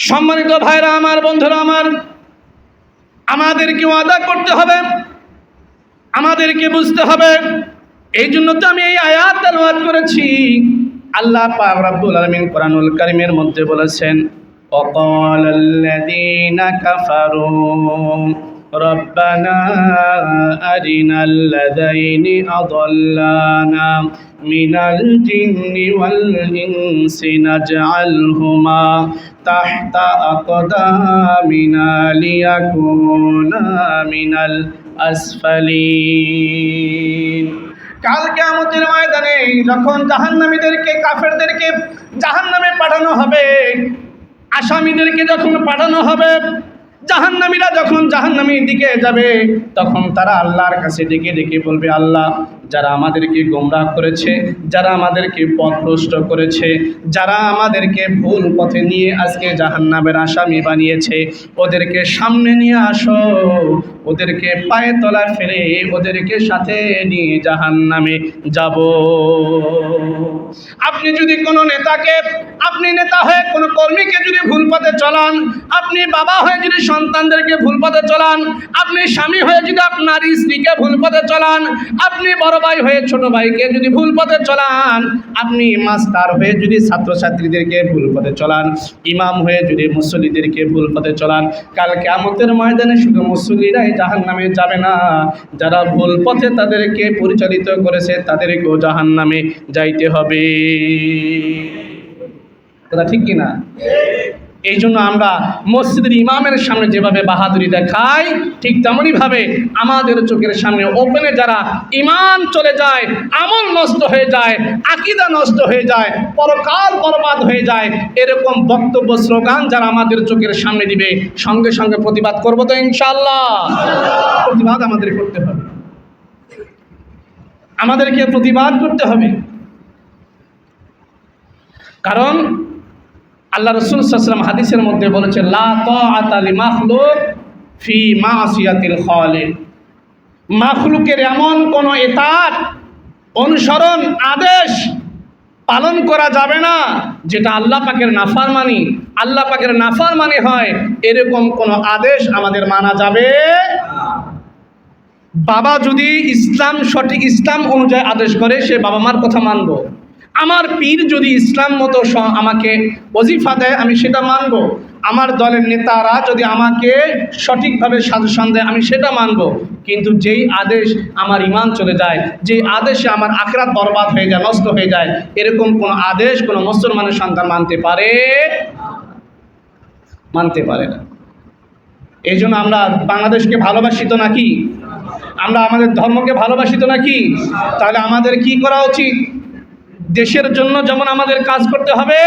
সম্মানিত ভাইরা আমার, বন্ধুরা আমার, আমাদেরকে ওয়াদা করতে হবে, আমাদেরকে বুঝতে হবে। এই জন্য তো আমি এই আয়াত তেলাওয়াত করেছি। আল্লাহ পাক রব্বুল আলামিন কোরআনুল কারীমের মধ্যে বলেছেন, ওয়াকালাল্লাযীনা কাফারু রব্বানা আরিনাল লাযাইনি আযাল্লানা মিনাল জিন্নি ওয়াল ইনসি নাজআলহুমা তাহতা আকদামিনা লিয়াকুনা মিনাল আসফালিন। কাল কিয়ামতের ময়দানে যখন জাহান্নামীদেরকে, কাফেরদেরকে জাহান্নামে পাঠানো হবে, আসামিদেরকে যখন পাঠানো হবে, জাহান্নামীরা যখন জাহান্নামীর দিকে যাবে, তখন তারা আল্লাহর কাছে ডেকে ডেকে বলবে, আল্লাহ, যারা আমাদেরকে গোমরাহ করেছে, যারা আমাদেরকে পথভ্রষ্ট করেছে, যারা আমাদেরকে ভুল পথে নিয়ে আজকে জাহান্নামের আসামি বানিয়েছে, ওদেরকে সামনে নিয়ে আসো, ওদেরকে পায়ে তলায় ফেলে ওদেরকে সাথে নিয়ে জাহান্নামে যাব। আপনি যদি কোনো নেতাকে, আপনি নেতা হয়ে কোনো কর্মীকে যদি ভুল পথে চলান, আপনি বাবা হয়ে যদি সন্তানদেরকে ভুল পথে চলান, আপনি স্বামী হয়ে যদি আপনার স্ত্রীকে ভুল পথে চলান, আপনি বড় ভাই হয়ে ছোট ভাইকে যদি ভুল পথে চলান, আপনি মাস্টার হয়ে যদি ছাত্রছাত্রীদেরকে ভুল পথে চলান, ইমাম হয়ে যদি মুসল্লিদেরকে ভুল পথে চলান, কাল কিয়ামতের ময়দানে শুধু মুসল্লিরাই জাহান্নামে যাবে না, যারা ভুল পথে তাদেরকে পরিচালিত করেছে তাদেরকেও জাহান্নামে যাইতে হবে। কথা ঠিক কিনা? এই জন্য আমরা মসজিদের ইমামের সামনে যেভাবে বাহাদুরি দেখাই, ঠিক তেমনইভাবে আমাদের চোখের সামনে ওপেনে যারা ইমান চলে যায়, আমল নষ্ট হয়ে যায়, আকীদা নষ্ট হয়ে যায়, পরকাল বরবাদ হয়ে যায়, এরকম বক্তব্য স্লোগান যারা আমাদের চোখের সামনে দিবে, সঙ্গে সঙ্গে প্রতিবাদ করবো তো ইনশাআল্লাহ। প্রতিবাদ আমাদের করতে হবে, আমাদেরকে প্রতিবাদ করতে হবে। কারণ আল্লাহ রাসূল সাল্লাল্লাহু আলাইহি ওয়াসাল্লাম হাদিসের মধ্যে বলেছে, লা তাআতা লিমাখলুক ফি মাসিয়াতিল খালিক। মাখলুকের এমন কোনো ইতাআত, অনুসরণ, আদেশ পালন করা যাবে না যেটা আল্লাহ পাকের নাফরমানি, আল্লাহ পাকের নাফরমানি হয়, এরকম কোনো আদেশ আমাদের মানা যাবে না। বাবা যদি ইসলাম, সঠিক ইসলাম অনুযায়ী আদেশ করে, সে বাবা মার কথা মানব। আমার পীর যদি ইসলাম মতো আমাকে ওজিফা দেয়, আমি সেটা মানব। আমার দলের নেতারা যদি আমাকে সঠিকভাবে সাজেশন দেয়, আমি সেটা মানব। কিন্তু যেই আদেশ আমার ঈমান চলে যায়, যেই আদেশে আমার আখিরাত বরবাদ হয়ে যায়, নষ্ট হয়ে যায়, এরকম কোনো আদেশ কোনো মুসলমানের সন্তান মানতে পারে না। এই জন্য আমরা বাংলাদেশকে ভালোবাসি তো নাকি? আমরা আমাদের ধর্মকে ভালোবাসি তো নাকি? তাহলে আমাদের কি করা উচিত? দেশের জন্য যেমন আমাদের কাজ করতে হবে,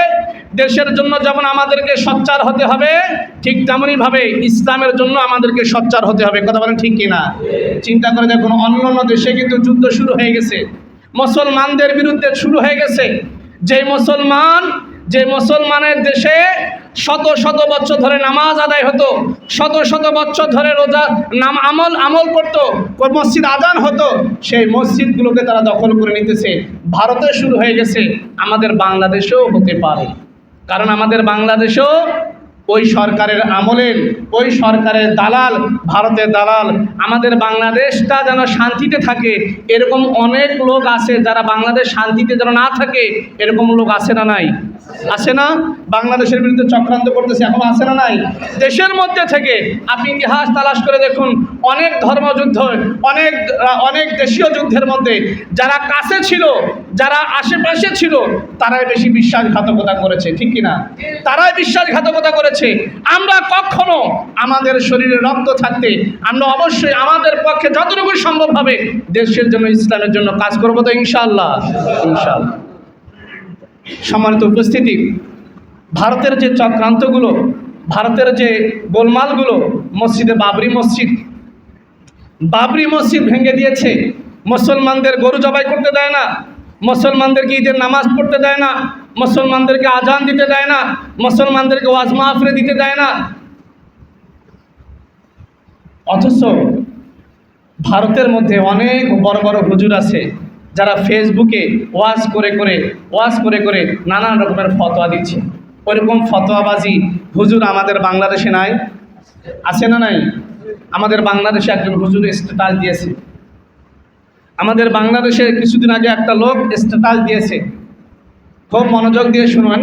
দেশের জন্য যেমন আমাদেরকে সোচ্চার হতে হবে, ঠিক তেমনইভাবে ইসলামের জন্য আমাদেরকে সোচ্চার হতে হবে। কথা বলেন ঠিক কিনা? চিন্তা করে দেখুন, অন্য দেশে কিন্তু যুদ্ধ শুরু হয়ে গেছে, মুসলমানদের বিরুদ্ধে শুরু হয়ে গেছে। যে মুসলমানের দেশে শত শত বছর ধরে নামাজ আদায় হতো, শত শত বছর ধরে রোজা আমল করতো, মসজিদ আজান হতো, সেই মসজিদগুলোকে তারা দখল করে নিতেছে। ভারতে শুরু হয়ে গেছে, আমাদের বাংলাদেশেও হতে পারে। কারণ আমাদের বাংলাদেশেও ওই সরকারের আমলের, ওই সরকারের দালাল, ভারতের দালাল। আমাদের বাংলাদেশটা যেন শান্তিতে থাকে, এরকম অনেক লোক আছে যারা বাংলাদেশ শান্তিতে যেন না থাকে, এরকম লোক আছে না নাই? আছে না? বাংলাদেশের বিরুদ্ধে চক্রান্ত করতেছে, এখন আছে না নাই? দেশের মধ্যে থেকে আপনি ইতিহাস তালাশ করে দেখুন, অনেক ধর্মযুদ্ধ, অনেক দেশীয় যুদ্ধের মধ্যে যারা কাছে ছিল, যারা আশেপাশে ছিল, তারাই বেশি বিশ্বাসঘাতকতা করেছে। ঠিক কিনা? তারাই বিশ্বাসঘাতকতা করেছে। আমরা কখনো আমাদের শরীরে রক্ত থাকতে আমরা অবশ্যই আমাদের পক্ষে যতটুকু সম্ভব হবে দেশের জন্য, ইসলামের জন্য কাজ করবো তো ইনশাআল্লাহ। সম্মানিত উপস্থিতি, ভারতের যে চক্রান্তগুলো, ভারতের যে গোলমালগুলো, বাবরি মসজিদ ভেঙে দিয়েছে, মুসলমানদের গরু জবাই করতে দেয় না, মুসলমানদেরকে ঈদের নামাজ পড়তে দেয় না, মুসলমানদেরকে আজান দিতে দেয় না, মুসলমানদেরকে ওয়াজ মাহফিল দিতে দেয় না। অথচ ভারতের মধ্যে অনেক বড় বড় হুজুর আছে যারা ফেসবুকে ওয়াজ করে করে নানান রকমের ফতোয়া দিচ্ছে। ওইরকম ফতোয়াবাজি হুজুর আমাদের বাংলাদেশে নাই? আছে না নাই? আমাদের বাংলাদেশে একজন হুজুর স্ট্যাটাস দিয়েছে। আমাদের বাংলাদেশে কিছুদিন আগে একটা লোক স্ট্যাটাস দিয়েছে, খুব মনোযোগ দিয়ে শুনুন।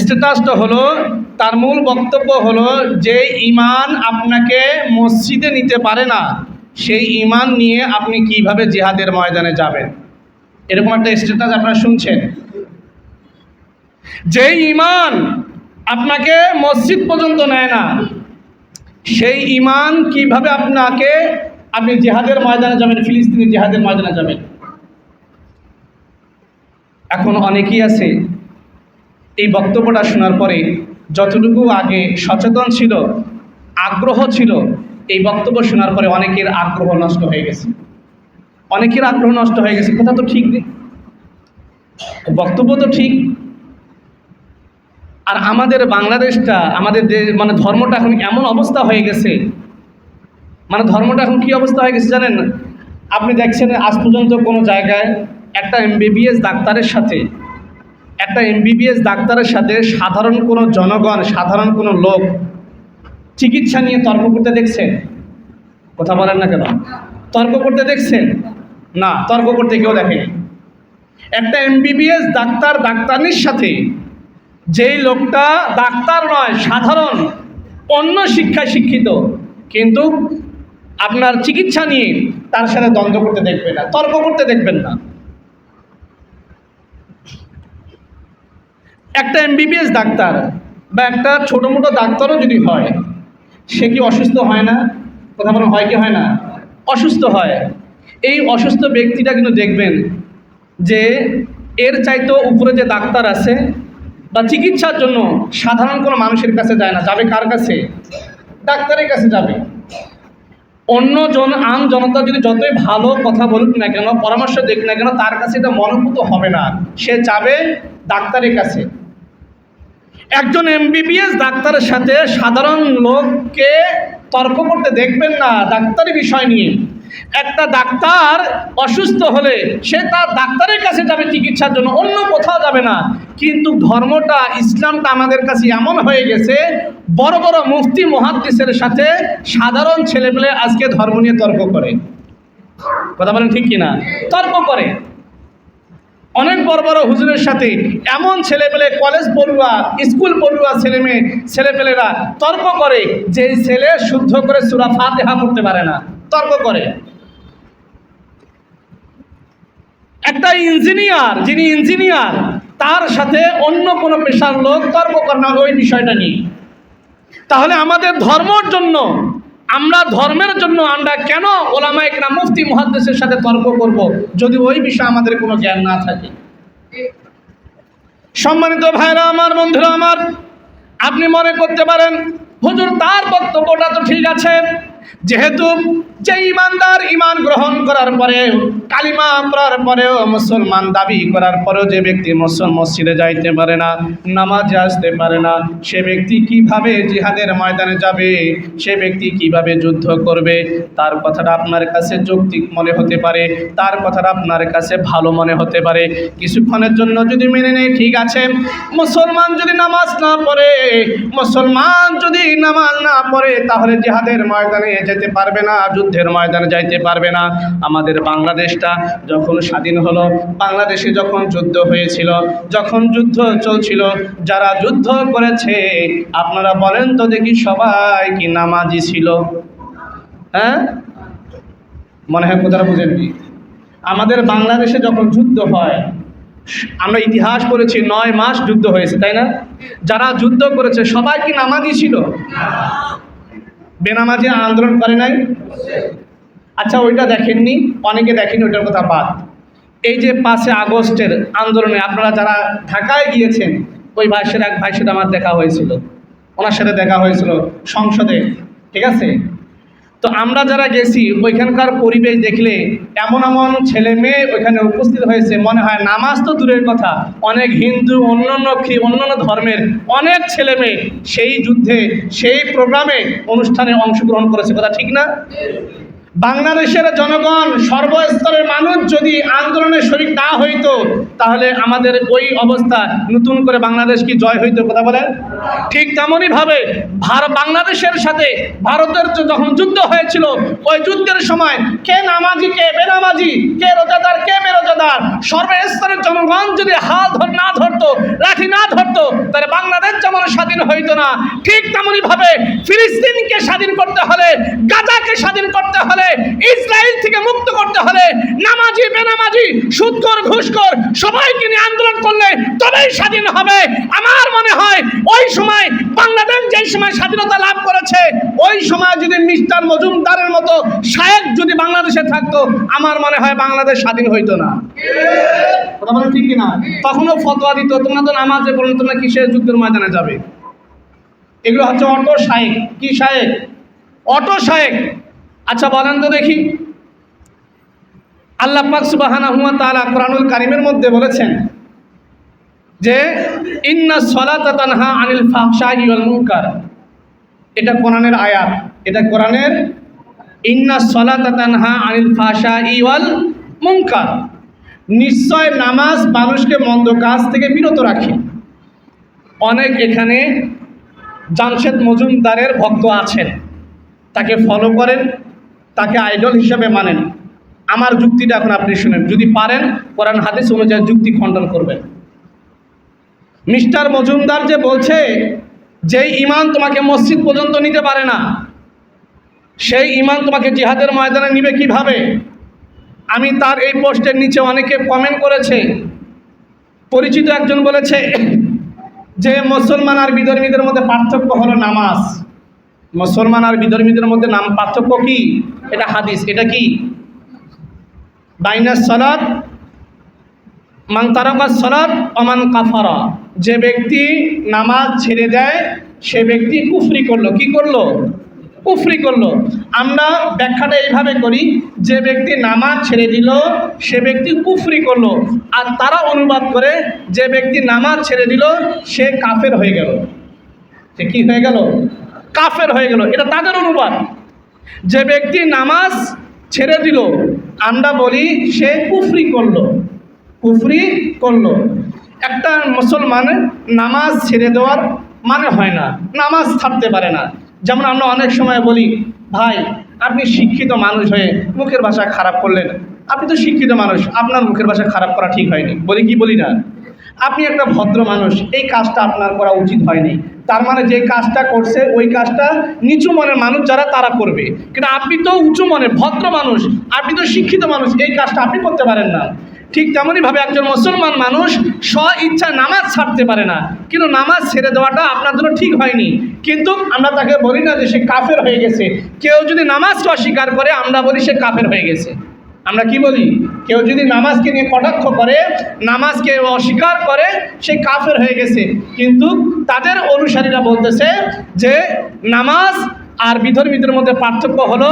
স্ট্যাটাসটা হলো, তার মূল বক্তব্য হলো যে ঈমান আপনাকে মসজিদে নিতে পারে না, সেই ঈমান নিয়ে আপনি কিভাবে জিহাদের ময়দানে যাবেন। এরকম একটা স্ট্যাটাস আপনারা শুনছেন। যে ঈমান আপনাকে মসজিদ পর্যন্ত নেয় না, সেই ঈমান কিভাবে আপনি জিহাদের ময়দানে যাবেন, ফিলিস্তিনি জিহাদের ময়দানে যাবেন। এখন অনেকেই আছে এই বক্তব্যটা শোনার পরে যতটুকু আগে সচেতন ছিল, আগ্রহ ছিল, এই বক্তব্য শোনার পরে অনেকের আগ্রহ নষ্ট হয়ে গেছে। অনেকের আগ্রহ নষ্ট হয়ে গেছে। কথা তো ঠিক নেই, বক্তব্য তো ঠিক। আর আমাদের বাংলাদেশটা, আমাদের মানে ধর্মটা এখন এমন অবস্থা হয়ে গেছে, মানে ধর্মটা এখন কী অবস্থা হয়ে গেছে জানেন? আপনি দেখছেন আজ পর্যন্ত কোনো জায়গায় একটা এমবিবিএস ডাক্তারের সাথে সাধারণ কোনো জনগণ, সাধারণ কোনো লোক চিকিৎসা নিয়ে তর্ক করতে দেখছেন? কথা বলেন না কেন? তর্ক করতে দেখছেন? না, তর্ক করতে কেউ দেখেনি। একটা এমবিবিএস ডাক্তারনির সাথে যেই লোকটা ডাক্তার নয়, সাধারণ অন্য শিক্ষায় শিক্ষিত, কিন্তু আপনার চিকিৎসা নিয়ে তার সাথে দ্বন্দ্ব করতে দেখবেন না, তর্ক করতে দেখবেন না। একটা এমবিবিএস ডাক্তার বা একটা ছোটো মোটো ডাক্তারও যদি হয়, সে কি অসুস্থ হয় না? কথা বলেন, হয় কি হয় না? অসুস্থ হয়। এই অসুস্থ ব্যক্তিটা কিন্তু দেখবেন যে এর চাইতেও উপরে যে ডাক্তার আছে বা চিকিৎসার জন্য সাধারণ কোনো মানুষের কাছে যায় না, যাবে কার কাছে? ডাক্তারের কাছে যাবে। আম জনতা যদি যতই ভালো কথা বলুক না কেন, পরামর্শ দেখ না কেন, তার কাছে এটা মনোভূত হবে না, সে যাবে ডাক্তারের কাছে। একজন এমবিবিএস ডাক্তারের সাথে সাধারণ লোককে তর্ক করতে দেখবেন না ডাক্তারি বিষয় নিয়ে। একটা ডাক্তার অসুস্থ হলে সে তার ডাক্তারের কাছে যাবে চিকিৎসার জন্য, অন্য কোথাও যাবে না। কিন্তু ধর্মটা, ইসলামটা আমাদের কাছে এমন হয়ে গেছে, বড় বড় মুফতি মুহাদ্দিসের সাথে সাধারণ ছেলেপেলে আজকে ধর্ম নিয়ে তর্ক করে। কথা বলেন ঠিক কিনা? তর্ক করে। অনেক বড় বড় হুজুরের সাথে এমন ছেলেপেলে, কলেজ পড়ুয়া, স্কুল পড়ুয়া ছেলেপেলেরা তর্ক করে যে ছেলে শুদ্ধ করে সূরা ফাতিহা পড়তে পারে না, তর্ক করে। একটা ইঞ্জিনিয়ার, যিনি ইঞ্জিনিয়ার, তার সাথে অন্য কোনো পেশার লোক তর্ক করে না ওই বিষয়টা নিয়ে। তাহলে আমাদের ধর্মের জন্য, আমরা কেন ওলামায়ে কেরাম, মুফতি মুহাদ্দিসের সাথে তর্ক করব যদি ওই বিষয়ে আমাদের কোনো জ্ঞান না থাকে? সম্মানিত ভাইরা আমার, বন্ধুরা আমার, আপনি মনে করতে পারেন হুজুর তার বক্তব্যটা তো ঠিক আছে, যেহেতু যে ইমানদার ঈমান গ্রহণ করার পরে, কালিমা পড়ার পরেও, মুসলমান দাবি করার পরেও যে ব্যক্তি মসজিদে যাইতে পারে না, নামাজে আসতে পারে না, সে ব্যক্তি কিভাবে জিহাদের ময়দানে যাবে? সে ব্যক্তি কিভাবে যুদ্ধ করবে? তার কথাটা আপনার কাছে যৌক্তিক মনে হতে পারে, তার কথাটা আপনার কাছে ভালো মনে হতে পারে। কিছুক্ষণের জন্য যদি মেনে নেয়, ঠিক আছে, মুসলমান যদি নামাজ না পড়ে তাহলে জিহাদের ময়দানে যেতে পারবে না, যুদ্ধের ময়দানে যাইতে পারবে না। আমাদের বাংলাদেশটা যখন স্বাধীন হলো, বাংলাদেশে যখন যুদ্ধ হয়েছিল, যখন যুদ্ধ চলছিল, যারা যুদ্ধ করেছে আপনারা বলেন তো দেখি, সবাই কি নামাজি ছিল? হ্যাঁ, মনে হয় কথাটা বুঝেননি। আমাদের বাংলাদেশে যখন যুদ্ধ হয়, আমরা ইতিহাস পড়েছি 9 মাস যুদ্ধ হয়েছে, তাই না? যারা যুদ্ধ করেছে সবাই কি নামাজি ছিল? বেনামাজি আন্দোলন করে নাই? আচ্ছা, ওইটা দেখেননি, অনেকে দেখেনি, ওইটার কথা বাদ। এই যে 5 আগস্টের আন্দোলনে আপনারা যারা ঢাকায় গিয়েছেন, ওই এক ভাইয়ের সাথে আমার দেখা হয়েছিল, ওনার সাথে দেখা হয়েছিল সংসদে, ঠিক আছে? তো আমরা যারা গেছি, ওইখানকার পরিবেশ দেখলে এমন এমন ছেলে মেয়ে ওইখানে উপস্থিত হয়েছে, মনে হয় নামাজ তো দূরের কথা, অনেক হিন্দু, অন্যান্য ধর্মের অনেক ছেলে মেয়ে সেই যুদ্ধে, সেই প্রোগ্রামে, অনুষ্ঠানে অংশগ্রহণ করেছে। কথা ঠিক না? বাংলাদেশের জনগণ সর্বস্তরের মানুষ যদি আন্দোলনে শরিক না হইতো তাহলে আমাদের ওই অবস্থা নতুন করে বাংলাদেশ কি জয় হইতো? কথা বলেন। ঠিক তেমনই ভাবে বাংলাদেশের সাথে ভারতের যখন যুদ্ধ হয়েছিল, ওই যুদ্ধের সময় কে নামাজি কে বেনামাজি, কে রোজাদার কে বেরোজাদার, সর্বস্তরের জনগণ যদি হাল না ধরতো, লাঠি না ধরতো, তাহলে বাংলাদেশ যেমন স্বাধীন হইতো না, ঠিক তেমনই ভাবে ফিলিস্তিনকে স্বাধীন করতে হলে, গাজাকে স্বাধীন করতে হলে, ইসরায়েল থেকে মুক্ত করতে হলে নামাজি বেনামাজি সুদখোর ঘুষখোর সবাইকে নিয়ে আন্দোলন করলে তবেই স্বাধীন হবে। আমার মনে হয় ওই সময় বাংলাদেশ যেই সময় স্বাধীনতা লাভ করেছে, ওই সময় যদি মিস্টার মজুমদারের মতো শায়েখ যদি বাংলাদেশে থাকতো, আমার মনে হয় বাংলাদেশ স্বাধীন হইতো না। কথা বলেন ঠিক কিনা? তখনও ফতোয়া দিত, তোমরা তো নামাজে বলুন, তোমরা কিসের যুদ্ধের ময়দানে যাবে? এগুলো হচ্ছে অটো শায়েখ। কি শায়েখ? অটো শায়েখ। আচ্ছা বলেন তো দেখি, আল্লাহ পাক সুবহানাহু ওয়া তাআলা কোরআনুল কারীমের মধ্যে বলেছেন যে ইন্নাস সালাতা তানহা আনিল ফাহশাই ওয়াল মুনকার। এটা কোরআনের আয়াত, এটা কোরআনের। ইন্নাস সালাতা তানহা আনিল ফাহশাই ওয়াল মুনকার, নিশ্চয় নামাজ মানুষকে মন্দ কাজ থেকে বিরত রাখে। অনেক এখানে জামশেদ মজুমদারের ভক্ত আছেন, তাকে ফলো করেন, তাকে আইডল হিসাবে মানেন। আমার যুক্তিটা এখন আপনি শুনেন, যদি পারেন কোরআন হাদিস অনুযায়ী যুক্তি খণ্ডন করবেন। মিস্টার মজুমদার যে বলছে যে ঈমান তোমাকে মসজিদ পর্যন্ত নিতে পারে না, সেই ঈমান তোমাকে জিহাদের ময়দানে নিবে কিভাবে? আমি তার এই পোস্টের নিচে অনেকে কমেন্ট করেছে। পরিচিত একজন বলেছে যে মুসলমান আর বিধর্মীদের মধ্যে পার্থক্য হলো নামাজ। মুসলমান আর বিধর্মীদের মধ্যে পার্থক্য কি? এটা হাদিস। এটা কি? বাইনাস সালাত মান তারাকাস সালাত ওমান কাফারা, যে ব্যক্তি নামাজ ছেড়ে দেয় সে ব্যক্তি কুফরি করলো। কি করলো? কুফরি করলো। আমরা ব্যাখ্যাটা এইভাবে করি, যে ব্যক্তি নামাজ ছেড়ে দিল সে ব্যক্তি কুফরি করলো। আর তারা অনুবাদ করে যে ব্যক্তি নামাজ ছেড়ে দিল সে কাফের হয়ে গেল। সে কি হয়ে গেল? কাফের হয়ে গেল। এটা তাদের অনুবাদ। যে ব্যক্তি নামাজ ছেড়ে দিল আমরা বলি সে কুফরি করলো। কুফরি করলো। একটা মুসলমানের নামাজ ছেড়ে দেওয়ার মানে হয় না, নামাজ ছাড়তে পারে না। যেমন আমরা অনেক সময় বলি, ভাই আপনি শিক্ষিত মানুষ হয়ে মুখের ভাষা খারাপ করলেন, আপনি তো শিক্ষিত মানুষ, আপনার মুখের ভাষা খারাপ করা ঠিক হয়নি। বলি কি বলি না? আপনি একটা ভদ্র মানুষ, এই কাজটা আপনার করা উচিত হয়নি। তার মানে যে কাজটা করছে ওই কাজটা নিচু মনের মানুষ যারা তারা করবে, কিন্তু আপনি তো উঁচু মনের ভদ্র মানুষ, আপনি তো শিক্ষিত মানুষ, এই কাজটা আপনি করতে পারেন না। ঠিক তেমনইভাবে একজন মুসলমান মানুষ স্ব ইচ্ছা নামাজ ছাড়তে পারে না, কিন্তু নামাজ ছেড়ে দেওয়াটা আপনার জন্য ঠিক হয়নি। কিন্তু আমরা তাকে বলি না যে সে কাফের হয়ে গেছে। কেউ যদি নামাজকে অস্বীকার করে আমরা বলি সে কাফের হয়ে গেছে। আমরা কি বলি? কেউ যদি নামাজকে নিয়ে কটাক্ষ করে, নামাজকে অস্বীকার করে, সে কাফের হয়ে গেছে। কিন্তু তাদের অনুসারীরা বলতেছে যে নামাজ আর বিধর্মীদের মধ্যে পার্থক্য হলো,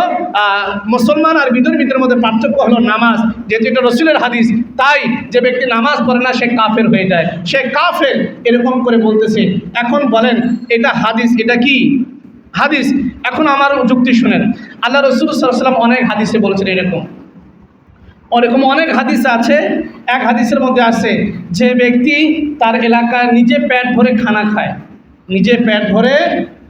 মুসলমান আর বিধর্মীদের মধ্যে পার্থক্য হলো নামাজ। যেহেতু এটা রসুলের হাদিস, তাই যে ব্যক্তি নামাজ পড়ে না সে কাফের হয়ে যায়, সে কাফের, এরকম করে বলতেছে। এখন বলেন এটা হাদিস, এটা কি হাদিস? এখন আমার যুক্তি শুনেন। আল্লাহ রসুল সাল্লাল্লাহু আলাইহি ওয়াসাল্লাম অনেক হাদিসে বলেছেন এরকম অনেক হাদিস আছে। এক হাদিসের মধ্যে আছে যে ব্যক্তি তার এলাকায় নিজে পেট ভরে খানা খায়, নিজে পেট ভরে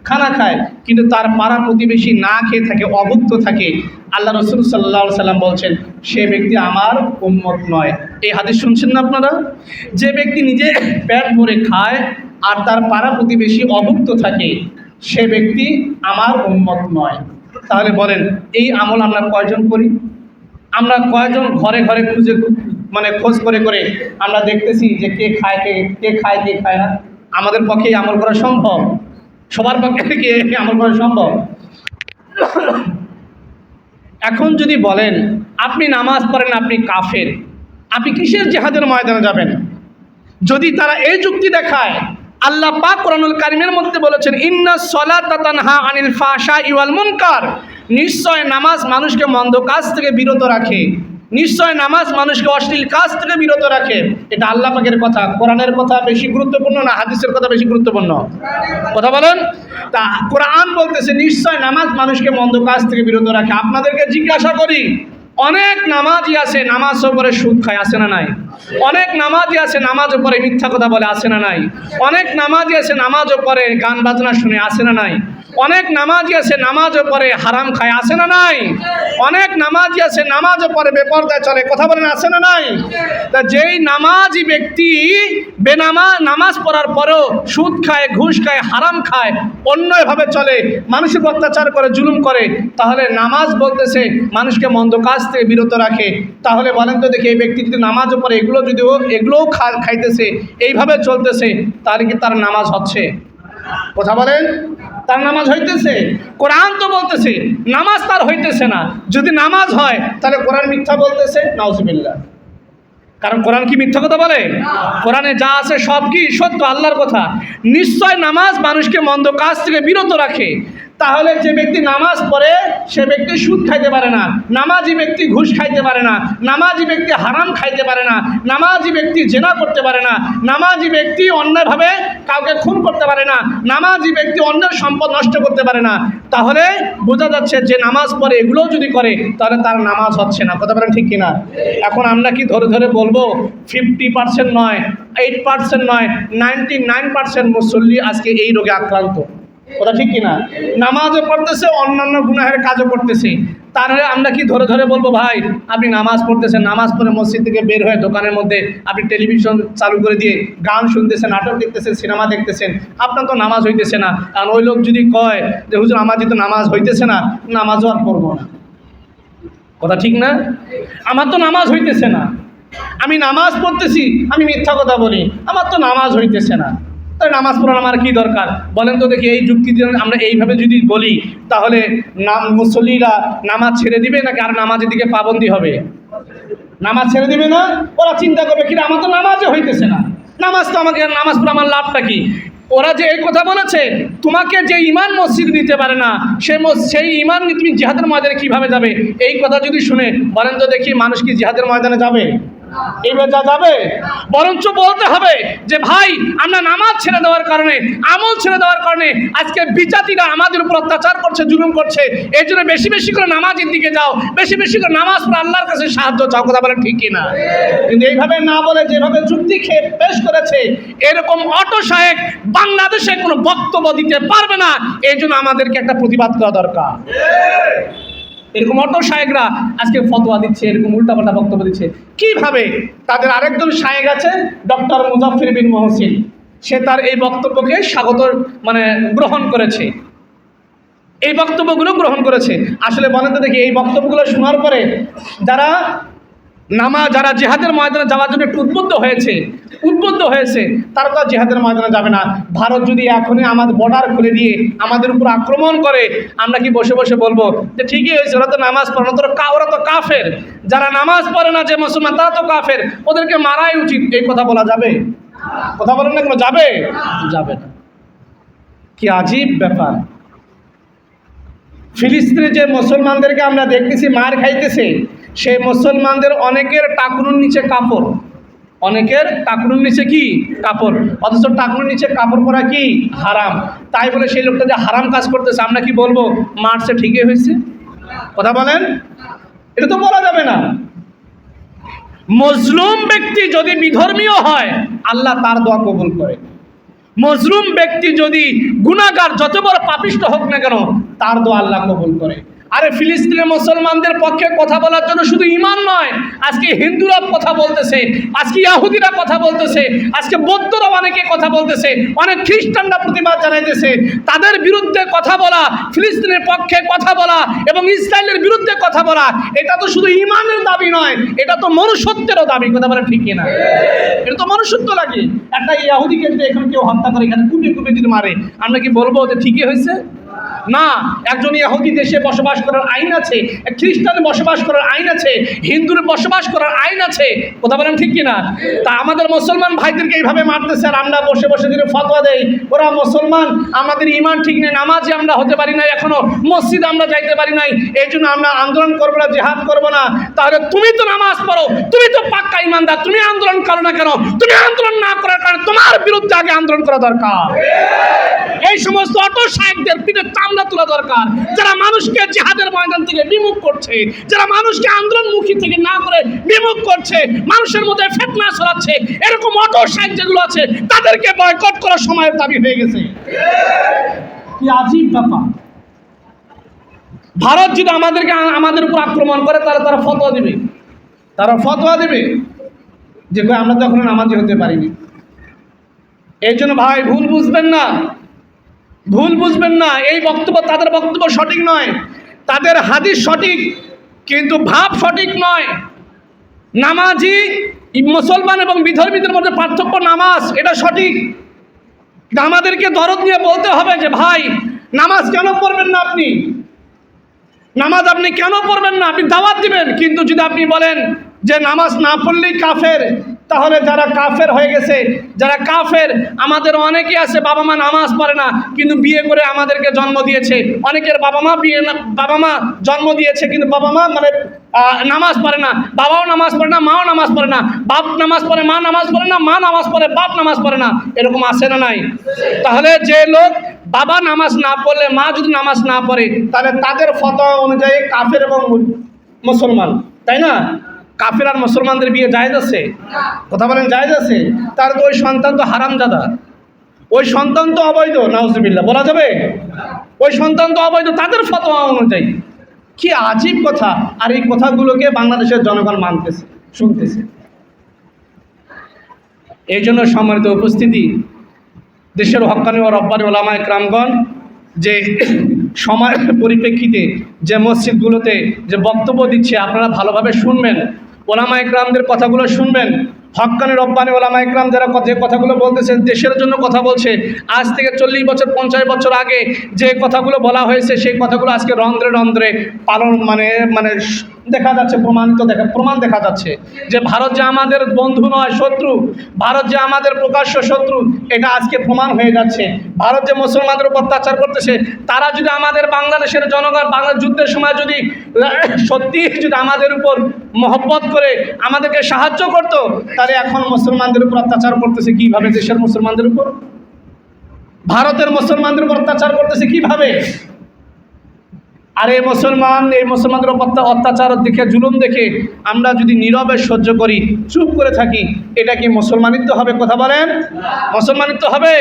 খানা খায়, কিন্তু তার পাড়া প্রতিবেশী না খেয়ে থাকে, অভুক্ত থাকে, আল্লাহ রসুল সাল্লাল্লাহু আলাইহি ওয়াসাল্লাম বলছেন সে ব্যক্তি আমার উম্মত নয়। এই হাদিস শুনছেন না আপনারা? যে ব্যক্তি নিজে পেট ভরে খায় আর তার পাড়া প্রতিবেশী অভুক্ত থাকে সে ব্যক্তি আমার উম্মত নয়। তাহলে বলেন এই আমল আমরা কয়জন করি? আমরা কয়জন ঘরে ঘরে খোঁজ করে করে আমরা দেখতেছি যে কে খায় কে খায় না? আমাদের পক্ষে আমল করা সম্ভব? সবার পক্ষে কি আমল করা সম্ভব? এখন যদি বলেন আপনি নামাজ পড়েন আপনি কাফের, আপনি কিসের জিহাদের ময়দানে যাবেন? যদি তারা এই যুক্তি দেখায়, আল্লাহ পাক কোরআনুল কারীমের মধ্যে বলেছেন ইন্নাস সালাতা তানহা আনিল ফাহশাই ওয়াল মুনকার, নিশ্চয় নামাজ মানুষকে মন্দ কাজ থেকে বিরত রাখে। নিশ্চয় নামাজ মানুষকে অশ্লীল কাজ থেকে বিরত রাখে। এটা আল্লাহ পাকের কথা, কোরআনের কথা বেশি গুরুত্বপূর্ণ না হাদিসের কথা বেশি গুরুত্বপূর্ণ? কথা বলেন। তা কোরআন বলতেছে নিশ্চয় নামাজ মানুষকে মন্দ কাজ থেকে বিরত রাখে। আপনাদেরকে জিজ্ঞাসা করি, অনেক নামাজি আছে নামাজ উপরে সুদ খায়, আছে না নাই? অনেক নামাজি আছে নামাজ উপরে মিথ্যা কথা বলে, আছে না নাই? অনেক নামাজি আছে নামাজ উপরে গান বাজনা শুনে, আছে না নাই? অনেক নামাজি আছে নামাজ পড়ে হারাম খায়, আছে না নাই? অনেক নামাজি আছে নামাজ পড়ে বেপরদায় চলে, কথা বলেন আছে না নাই? তা যেই নামাজি ব্যক্তি নামাজ পড়ার পরেও সুদ খায়, ঘুষ খায়, হারাম খায়, অন্যভাবে চলে, মানুষের অত্যাচার করে, জুলুম করে, তাহলে নামাজ বলতেছে মানুষকে মন্দ কাজ থেকে বিরত রাখে। তাহলে বলেন তো দেখি, এই ব্যক্তি যদি নামাজ পড়ে এগুলোও খাইতেছে, এইভাবে চলতেছে, তাহলে কি তার নামাজ হচ্ছে? কথা বলেন, তার নামাজ হইতেছে? কোরআন তো বলতেছে নামাজ তার হইতেছে না। যদি নামাজ হয় তাহলে কোরআন মিথ্যা বলতেছে, নাউজুবিল্লাহ। কারণ কোরআন কি মিথ্যা কথা বলে? কোরআনে যা আছে সব কি সত্য, আল্লাহর কথা। নিশ্চয় নামাজ মানুষকে মন্দ কাজ থেকে বিরত রাখে। তাহলে যে ব্যক্তি নামাজ পড়ে সে ব্যক্তি সুদ খাইতে পারে না, নামাজি ব্যক্তি ঘুষ খাইতে পারে না, নামাজি ব্যক্তি হারাম খাইতে পারে না, নামাজি ব্যক্তি জেনা করতে পারে না, নামাজি ব্যক্তি অন্যভাবে কাউকে খুন করতে পারে না, নামাজি ব্যক্তি অন্যের সম্পদ নষ্ট করতে পারে না। তাহলে বোঝা যাচ্ছে যে নামাজ পড়ে এগুলোও যদি করে তাহলে তার নামাজ হচ্ছে না। কথা বলেন ঠিক কিনা? এখন আমরা কি ধরে ধরে বলবো 50% নয়, 8% নয়, 99% মুসল্লি আজকে এই রোগে আক্রান্ত? কথা ঠিক কিনা? নামাজও পড়তেছে, অন্যান্য গুনাহের কাজও করতেছে। তাহলে আমরা কি ধরে ধরে বলবো ভাই আপনি নামাজ পড়তেছেন, নামাজ পড়ে মসজিদ থেকে বের হয়ে দোকানের মধ্যে আপনি টেলিভিশন চালু করে দিয়ে গান শুনতেছেন, নাটক দেখতেছেন, সিনেমা দেখতেছেন, আপনার তো নামাজ হইতেছে না। কারণ ওই লোক যদি কয় যে হুজুর আমার যেহেতু নামাজ হইতেছে না, নামাজও আর পড়বো না। কথা ঠিক না? আমার তো নামাজ হইতেছে না, আমি নামাজ পড়তেছি, আমি মিথ্যা কথা বলি, আমার তো নামাজ হইতেছে না, তাই নামাজ পড়ার আমার কী দরকার? বলেন তো দেখি, এই যুক্তি দিয়ে আমরা এইভাবে যদি বলি তাহলে মুসল্লিরা নামাজ ছেড়ে দিবে নাকি আর নামাজের দিকে পাবন্দি হবে? নামাজ ছেড়ে দিবে না? ওরা চিন্তা করবে কি আমার তো নামাজও হইতেছে না, নামাজ তো আমাকে, নামাজ পড়ে আমার লাভটা কি? ওরা যে এই কথা বলেছে, তোমাকে যে ইমান মসজিদ নিতে পারে না সেই ইমান নিয়ে তুমি জিহাদের ময়দানে কীভাবে যাবে? এই কথা যদি শুনে বলেন তো দেখি মানুষ কি জিহাদের ময়দানে যাবে? এইবার যা যাবে? বরঞ্চ বলতে হবে যে ভাই আমরা নামাজ ছেড়ে দেওয়ার কারণে, আমল ছেড়ে দেওয়ার কারণে আজকে বিজাতিরা আমাদের উপর অত্যাচার করছে, জুলুম করছে। এই জন্য বেশি বেশি করে নামাজের দিকে যাও, বেশি বেশি করে নামাজ পড়ে আল্লাহর কাছে সাহায্য চাও। কথা বলেন ঠিক কিনা? কিন্তু এইভাবে না বলে যেভাবে যুক্তি খেয়ে পেশ করেছে, এরকম অটো সাহেব বাংলাদেশে কোনো বক্তব্য দিতে পারবে না। এই জন্য আমাদেরকে একটা প্রতিবাদ করা দরকার। এরকম অটো শায়েকরা আজকে ফতোয়া দিচ্ছে, এরকম উল্টাপাল্টা বক্তব্য দিচ্ছে। কিভাবে? তাদের আরেকজন শায়েক আছে ডক্টর মুজাফফর বিন মহসিন, সে তার এই বক্তব্যকে গ্রহণ করেছে, এই বক্তব্যগুলো গ্রহণ করেছে। আসলে বলেন তো দেখি, এই বক্তব্যগুলো শোনার পরে যারা জিহাদের ময়দানে যাওয়ার জন্য একটু উদ্বুদ্ধ হয়েছে তারা তো জিহাদের ময়দানে যাবে না। ভারত যদি এখনই আমাদের বর্ডার খুলে দিয়ে আমাদের উপর আক্রমণ করে, আমরা কি বসে বসে বলবো যে ঠিকই হয়েছে, ওরা তো নামাজ পড়ে না, ওরা তো কাফের, যারা নামাজ পড়ে না যে মুসলমান তারা তো কাফের, ওদেরকে মারাই উচিত? এই কথা বলা যাবে? কথা বলেন না কেন? যাবে? যাবে না। কি আজীব ব্যাপার! ফিলিস্তিনে যে মুসলমানদেরকে আমরা দেখতেছি মার খাইতেছে, সেই মুসলমানদের অনেকের টাকুনুর নিচে কাপড়, অনেকের টাকুনুর নিচে কি কাপড়, অথচ টাকুনুর নিচে কাপড় পরা কি হারাম। তাই বলে সেই লোকটা যে হারাম কাজ করতেছে আমরা কি বলবো মারছে ঠিকই হয়েছে? কথা বলেন, এটা তো বলা যাবে না। মজলুম ব্যক্তি যদি বিধর্মীয় হয় আল্লাহ তার দোয়া কবুল করে। মজলুম ব্যক্তি যদি গুনাহগার যত বড় পাপিষ্ট হোক না কেন তার দোয়া আল্লাহ কবুল করে। আরে ফিলিস্তিনের মুসলমানদের পক্ষে কথা বলার জন্য শুধু ঈমান নয়, আজকে হিন্দুরা কথা বলতেছে, আজকে ইহুদিরা কথা বলতেছে, আজকে বৌদ্ধরা অনেকে কথা বলতেছে, অনেক খ্রিস্টানরা প্রতিবাদ জানাইতেছে। তাদের বিরুদ্ধে কথা বলা, ফিলিস্তিনের পক্ষে কথা বলা এবং ইসরায়েলের বিরুদ্ধে কথা বলা, এটা তো শুধু ঈমানের দাবি নয়, এটা তো মনুষ্যত্বেরও দাবি। কথা বলে ঠিক কিনা? এটা তো মনুষ্যত্ব লাগে। একটা ইহুদিকে যদি এখানে কেউ হত্যা করে, এখানে কুপে কুপে যদি মারে, আমরা কি বলবো যে ঠিকই হয়েছে? না, একজন ইহুদি দেশে বসবাস করার আইন আছে, এক খ্রিস্টান বসবাস করার আইন আছে, হিন্দুর বসবাস করার আইন আছে। কথা বলেন ঠিক কিনা? তা আমাদের মুসলমান ভাইদেরকে এইভাবে মারতেছে, আর আমরা বসে বসে যদি ফতোয়া দেই ওরা মুসলমান, আমাদের ঈমান ঠিক নেই, নামাজি আমরা হতে পারি নাই, এখনো মসজিদে আমরা যাইতে পারি নাই, এই জন্য আমরা আন্দোলন করবো না, জিহাদ করবো না। তাহলে তুমি তো নামাজ পড়ো, তুমি তো পাক্কা ঈমানদার, তুমি আন্দোলন করো না কেন? তুমি আন্দোলন না করার কারণে তোমার বিরুদ্ধে আগে আন্দোলন করা দরকার। এই সমস্ত অটো শায়েখদের পিঠে চামড়া তোলা দরকার, যারা মানুষকে জিহাদের ময়দান থেকে বিমুখ করছে, যারা মানুষকে আন্দোলনমুখী থেকে না করে বিমুখ করছে, মানুষের মধ্যে ফিতনা ছড়াচ্ছে, এরকম অটো শায়েখ যেগুলো আছে তাদেরকে বয়কট করার সময়ের দাবি হয়ে গেছে। কি আজীব ব্যাপার! ভারত যদি আমাদের উপর আক্রমণ করে তাহলে তারা ফতোয়া দিবে যে আমরা তো এখনো নামাজি হতে পারিনি। এই জন্য ভাই ভুল বুঝবেন না, এই বক্তব্য তাদের বক্তব্য সঠিক নয়, তাদের হাদিস সঠিক কিন্তু ভাব সঠিক নয়। নামাজি মুসলমান এবং বিধর্মীদের মধ্যে পার্থক্য নামাজ, এটা সঠিক। আমাদেরকে দরদ নিয়ে বলতে হবে যে ভাই নামাজ কেন পড়বেন না, আপনি কেন পড়বেন না? আপনি দাওয়াত দিবেন, কিন্তু যদি আপনি বলেন যে নামাজ না পড়লেই কাফের, তাহলে যারা কাফের হয়ে গেছে, যারা কাফের, আমাদের অনেকেই আছে বাবা মা নামাজ পড়ে না কিন্তু বিয়ে করে আমাদেরকে জন্ম দিয়েছে, অনেকের বাবা মা জন্ম দিয়েছে কিন্তু বাবা মা নামাজ পড়ে না, বাবাও নামাজ পড়ে না, মাও নামাজ পড়ে না, বাপ নামাজ পড়ে, মা নামাজ পড়ে না, মা নামাজ পড়ে, বাপ নামাজ পড়ে না, এরকম আছে না নাই? তাহলে যে লোক বাবা নামাজ না পড়লে, মা যদি নামাজ না পড়ে, তাহলে তাদের ফতোয়া অনুযায়ী কাফের এবং মুসলমান, তাই না? কাফের আর মুসলমানদের বিয়ে জায়েজ আছে? কথা বলেন জায়েজ আছে? তার তো ওই সন্তান তো হারামজাদা, ওই সন্তান তো অবৈধ, নাউজুবিল্লাহ বলা যাবে? ওই সন্তান তো অবৈধ তাদের ফতোয়া অনুযায়ী। কি আজীব কথা! আর এই কথাগুলোকে বাংলাদেশের জনগণ মানতেছে, শুনতেছে। এই জন্য সম্মানিত উপস্থিতি, দেশের হক্কানি ও রব্বানি ওলামায়ে কেরামগণ যে সময়ের পরিপ্রেক্ষিতে যে মসজিদগুলোতে যে বক্তব্য দিচ্ছে, আপনারা ভালোভাবে শুনবেন, ওলামায়ে কেরামদের কথাগুলো শুনবেন। হক্কানি রব্বানি ওলামায়ে কেরাম যারা কথাগুলো বলতেছেন, দেশের জন্য কথা বলছে। আজ থেকে 40 বছর 50 বছর আগে যে কথাগুলো বলা হয়েছে, সেই কথাগুলো আজকে রন্ধ্রে রন্ধ্রে পালন মানে দেখা যাচ্ছে, প্রমাণ দেখা যাচ্ছে যে ভারত যে আমাদের বন্ধু নয়, শত্রু, ভারত যে আমাদের প্রকাশ্য শত্রু, এটা আজকে প্রমাণ হয়ে যাচ্ছে। ভারত যে মুসলমানদের উপর অত্যাচার করতেছে, তারা যদি আমাদের বাংলাদেশের জনগণ বাংলা যুদ্ধের সময় যদি সত্যি যদি আমাদের উপর মহব্বত করে আমাদেরকে সাহায্য করত, তাহলে এখন মুসলমানদের উপর অত্যাচার করতেছে কিভাবে? দেশের মুসলমানদের উপর, ভারতের মুসলমানদের উপর অত্যাচার করতেছে কিভাবে? আর এই মুসলমানদের অত্যাচার দেখে, জুলুম দেখে আমরা যদি নীরবে সহ্য করি, চুপ করে থাকি, এটা কি মুসলমানিত্ব হবে? কথা বলেন, মুসলমানিত্ব হবে?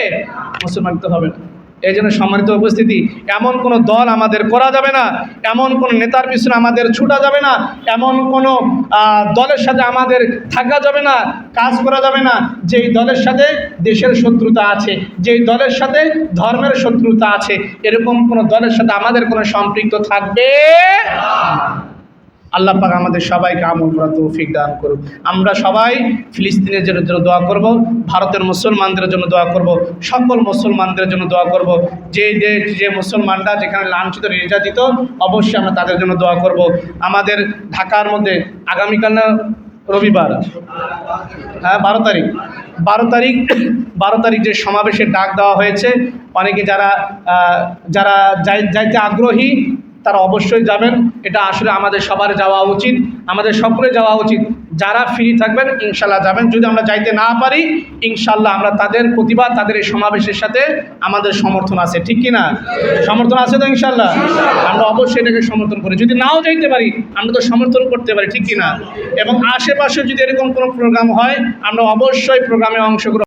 মুসলমানিত্ব হবে না। এই জন্য সম্মানিত উপস্থিতি, এমন কোনো দল আমাদের করা যাবে না, এমন কোনো নেতার পিছনে আমাদের ছুটা যাবে না, এমন কোনো দলের সাথে আমাদের থাকা যাবে না, কাজ করা যাবে না যেই দলের সাথে দেশের শত্রুতা আছে, যেই দলের সাথে ধর্মের শত্রুতা আছে, এরকম কোনো দলের সাথে আমাদের কোনো সম্পৃক্ত থাকবে। আল্লাহ পাক আমাদের সবাইকে আমল করার তৌফিক দান করুন। আমরা সবাই ফিলিস্তিনের জন্য দোয়া করব, ভারতের মুসলমানদের জন্য দোয়া করব, সকল মুসলমানদের জন্য দোয়া করব। যে মুসলমানরা যেখানে লাঞ্ছিত নির্যাতিত, অবশ্যই আমরা তাদের জন্য দোয়া করব। আমাদের ঢাকার মধ্যে আগামীকাল না রবিবার, হ্যাঁ 12 তারিখ যে সমাবেশের ডাক দেওয়া হয়েছে, অনেকে যারা যাইতে আগ্রহী তারা অবশ্যই যাবেন। এটা আসলে আমাদের সবার যাওয়া উচিত, আমাদের সকলে যাওয়া উচিত। যারা ফ্রি থাকবেন ইনশাল্লাহ যাবেন, যদি আমরা যাইতে না পারি ইনশাল্লাহ আমরা তাদের প্রতিবাদ, তাদের এই সমাবেশের সাথে আমাদের সমর্থন আছে, ঠিক কি না? সমর্থন আছে তো ইনশাল্লাহ? আমরা অবশ্যই এটাকে সমর্থন করি। যদি নাও যাইতে পারি আমরা তো সমর্থন করতে পারি, ঠিক কি না? এবং আশেপাশে যদি এরকম কোনো প্রোগ্রাম হয় আমরা অবশ্যই প্রোগ্রামে অংশগ্রহণ